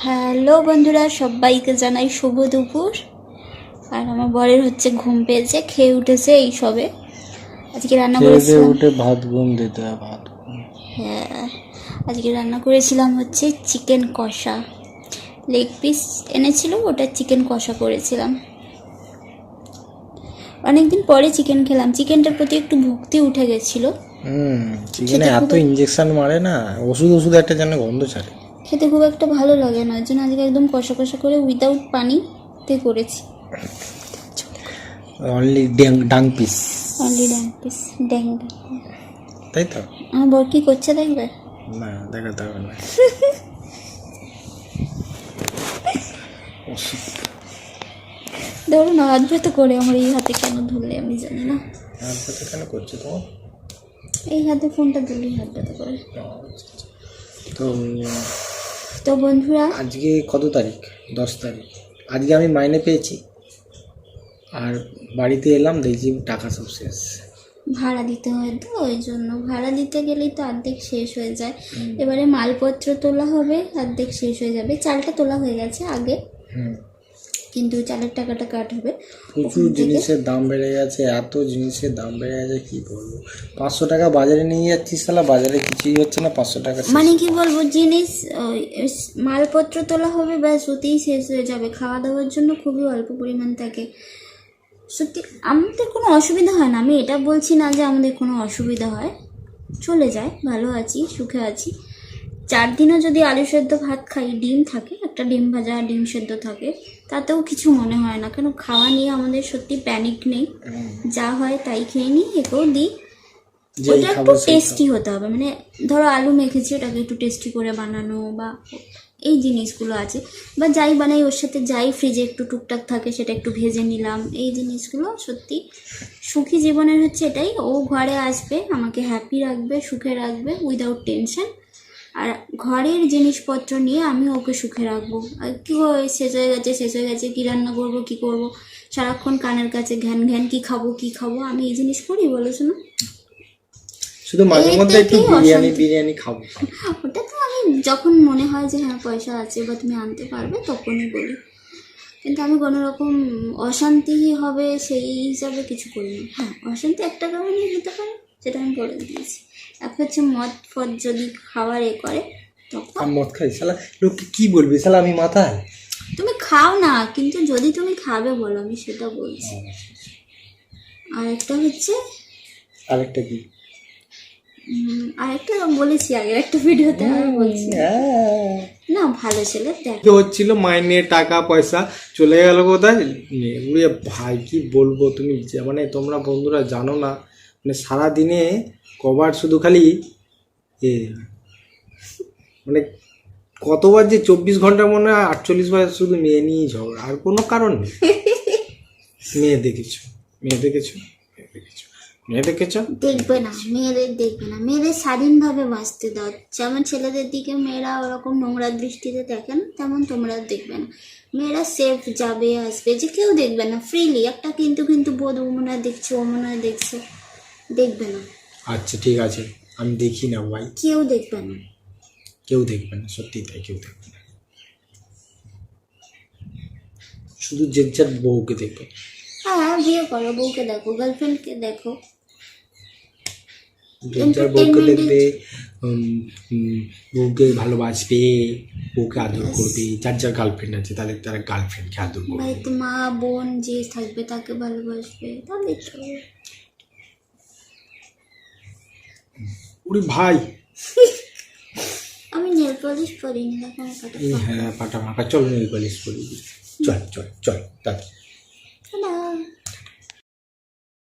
Hello বন্ধুরা, সবাইকে জানাই শুভ দুপুর। আর আমার বরের হচ্ছে ঘুম পেয়েছে, খেয়ে উঠেছে এই সবে। আজকে রান্না করেছিলাম, উঠে ভাত ঘুম দিতে হয় ভাত। হ্যাঁ আজকে রান্না করেছিলাম হচ্ছে চিকেন কষা। লেগ পিস এনেছিল, ওটা চিকেন কষা করেছিলাম। অনেকদিন পরে চিকেন খেলাম, চিকেনটার প্রতি একটু ভক্তি উঠে গেছিলো। চিকেনে এত ইঞ্জেকশন মারে না, ওষুধ একটা যেন গন্ধ ছাড়ে, খেতে খুব একটা ভালো লাগে না, ওই জন্য আজকে একদম কষা কষা করে উইদাউট পানিতে করেছি। অনলি ডাং পিস, অনলি ড্যাং পিস, ড্যাং। তাই তো। আমার বর কি করছে দেখবে? না দেখাতে হবে না। ধরো না, হাত ব্যথা করে আমার এই হাতে কেন ধরলে আমি জানি না। হাত ব্যথা কেন করছে তোমার? এই হাতে ফোনটা ধরলেই হাত ব্যথা করে। তো তো বন্ধুরা, আজকে কত তারিখ? 10 তারিখ। আজকে আমি মাইনে পেয়েছি, আর বাড়িতে এলাম দেখছি টাকা সব শেষ। ভাড়া দিতে হয় তো, ওই জন্য ভাড়া দিতে গেলেই তো অর্ধেক শেষ হয়ে যায়। এবারে মালপত্র তোলা হবে, অর্ধেক শেষ হয়ে যাবে। চালটা তোলা হয়ে গেছে আগে, কিন্তু চালের টাকাটা কাট হবে। প্রচুর জিনিসের দাম বেড়ে গেছে, এত জিনিসের দাম বেড়ে গেছে কি বলবো। 500 টাকা বাজারে নিয়ে যাচ্ছি, সালা বাজারে কিছুই হচ্ছে না। 500 টাকা মানে কি বলবো, জিনিস মালপত্র তোলা হবে, ব্যাস ওতেই শেষ হয়ে যাবে। খাওয়া দাওয়ার জন্য খুবই অল্প পরিমাণ থাকে। সত্যি আমাদের কোনো অসুবিধা হয় না, আমি এটা বলছি না যে আমাদের কোনো অসুবিধা হয়, চলে যায়, ভালো আছি, সুখে আছি। 4 দিনও যদি আলু সেদ্ধ ভাত খাই, ডিম থাকে, একটা ডিম ভাজা ডিম সেদ্ধ থাকে, তাতেও কিছু মনে হয় না। কেন, খাওয়া নিয়ে আমাদের সত্যি প্যানিক নেই, যা হয় তাই খেয়ে নিই, একেও দিই। ওটা একটু টেস্টি হতে হবে, মানে ধরো আলু মেখেছি, ওটাকে একটু টেস্টি করে বানানো, বা এই জিনিসগুলো আছে। বা যাই বানাই ওর সাথে যাই ফ্রিজে একটু টুকটাক থাকে সেটা একটু ভেজে নিলাম। এই জিনিসগুলো সত্যি সুখী জীবনের হচ্ছে এটাই। ও ঘরে আসবে, আমাকে হ্যাপি রাখবে, সুখে রাখবে, উইদাউট টেনশন। আর ঘরের জিনিসপত্র নিয়ে আমি ওকে সুখে রাখবো। আর কী হয়, শেষ হয়ে গেছে, কী রান্না করবো, কী করবো, সারাক্ষণ কানের কাছে ঘ্যান ঘ্যান, কী খাবো। আমি এই জিনিস করি বলো শোনো? শুধু মাঝে মধ্যে একটু বিরিয়ানি খাবো। ওটা তো আমি যখন মনে হয় যে হ্যাঁ পয়সা আছে বা তুমি আনতে পারবে তখনই বলি, কিন্তু আমি কোনো রকম অশান্তি হবে সেই হিসাবে কিছু করি না। হ্যাঁ, অশান্তি একটা কারণে হতে পারে, সেটা আমি বলে দিয়েছি। একটা হচ্ছে মদ ফদ যদি খাওয়ার করে তখন। মদ খাই সালা, লোককে কি বলবি সালা, আমি মাথায়। তুমি খাও না, কিন্তু যদি তুমি খাবে বলো, আমি সেটা বলছি। আর একটা হচ্ছে, আরেকটা কি? আরেকটা বলেছি আগের একটা ভিডিওতে, আমি বলছি না, ভালো ছেলে দেখ হচ্ছিল মাইনে টাকা পয়সা চলে গেল কোথায়। উড়ে ভাই কি বলবো, তুমি মানে তোমরা বন্ধুরা জানো না, মানে সারাদিনে কবার শুধু খালি মানে কতবার যে 24 ঘন্টা মনে হয় 48 বার শুধু মেয়ে নিয়েই ঝগড়া, আর কোনো কারণ নেই। মেয়ে দেখেছো? দেখবে না, মেয়েদের দেখবে না, মেয়েদের স্বাধীনভাবে বাঁচতে দাও। যেমন ছেলেদের দিকে মেয়েরা ওরকম নোংরা দৃষ্টিতে দেখে না, তেমন তোমরাও দেখবে না। মেয়েরা সেফ যাবে আসবে, যে কেউ দেখবে না, ফ্রিলি একটা কিন্তু বোধ, ও মনে হয় দেখছে, ও মনে হয় দেখছে, দেখবে না। আচ্ছা ঠিক আছে, আমি দেখি না ভাই। কেউ দেখবে না, সত্যি তাই, কেউ দেখবে না। শুধু যে যার বউকে দেখবে। হ্যাঁ, বিয়ে করো, বউকে দেখো, গার্লফ্রেন্ডকে দেখো, বউকে দেখবে, বউকে ভালোবাসবে, বউকে আদর করবে। যার গার্লফ্রেন্ড আছে তাদের তারা গার্লফ্রেন্ডকে আদর করবে। বাড়িতে মা বোন যে থাকবে তাকে ভালোবাসবে, তাদের ওরে ভাই, আমি নেল পলিশ করিনি, দেখো হ্যাঁ পাটা মাখা, চল নেল পলিশ করি, চল।